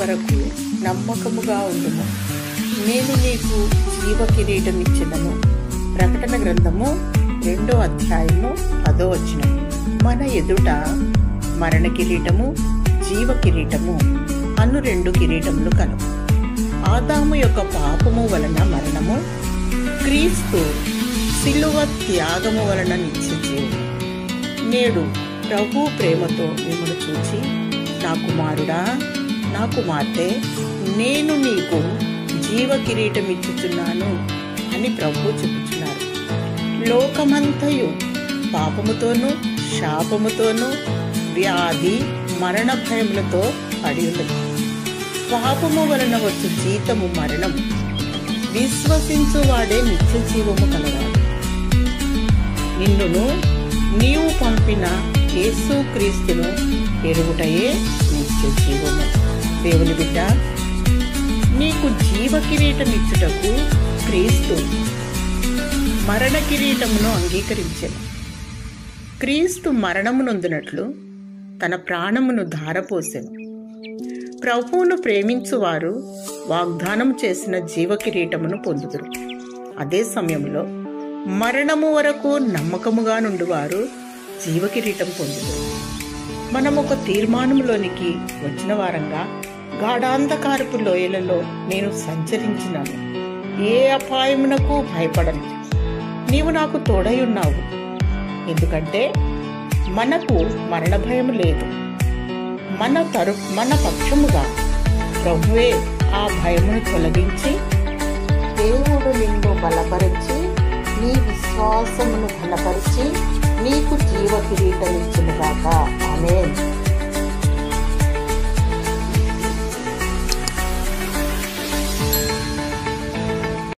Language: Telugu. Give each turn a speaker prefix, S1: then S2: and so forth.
S1: వరకు నమ్మకముగా ఉండుము, నేను నీకు జీవ కిరీటం ఇచ్చినను. ప్రకటన గ్రంథము 2వ అధ్యాయము 10వ వచనం. మన ఎదుట మరణ కిరీటము, జీవ కిరీటము అను 2 కిరీటములు కలవు. ఆదాము యొక్క పాపము వలన మరణము, క్రీస్తు శిలువ త్యాగము వలన నిత్య జీవము. నేడు ప్రభు ప్రేమతో మిమ్మల్ని చూచి, నా కుమారుడా, నా కుమార్తె, నేను నీకు జీవ కిరీటం ఇచ్చుచున్నాను అని ప్రభు చెప్పుచున్నారు. లోకమంతయు పాపముతోనూ శాపముతోనూ వ్యాధి మరణ భయములతో పడి ఉన్నది. పాపము వలన వచ్చు జీతము మరణము, విశ్వసించువాడే నిత్య జీవము కలవాడు. నిన్నును నీవు పంపిన యేసు క్రీస్తును ఎరుగుటయే నిత్య జీవము. దేవుని బిడ్డ, నీకు జీవ కిరీటం ఇచ్చుటకు క్రీస్తు మరణ కిరీటమును అంగీకరించెను. క్రీస్తు మరణమునొందినట్లు తన ప్రాణమును ధారపోసెను. ప్రభువును ప్రేమించువారు వాగ్దానం చేసిన జీవ కిరీటమును పొందుదురు. అదే సమయంలో మరణము వరకు నమ్మకముగా నుండివారు జీవ కిరీటం పొందుదురు. మనం ఒక తీర్మానంలోనికి వచ్చిన వారంగా, గాఢాంధకారపు లోయలలో నేను సంచరించినాను, ఏ అపాయమునకు భయపడను, నీవు నాకు తోడై ఉన్నావు. ఎందుకంటే మనకు మరణ భయం లేదు. మన పక్షముగా ప్రభువే ఆ భయమును తొలగించి, దేవుడు నిన్ను బలపరిచి, నీ విశ్వాసమును బలపరిచి నీకు జీవ కిరీటం ఇచ్చును గాక. ఆమేన్.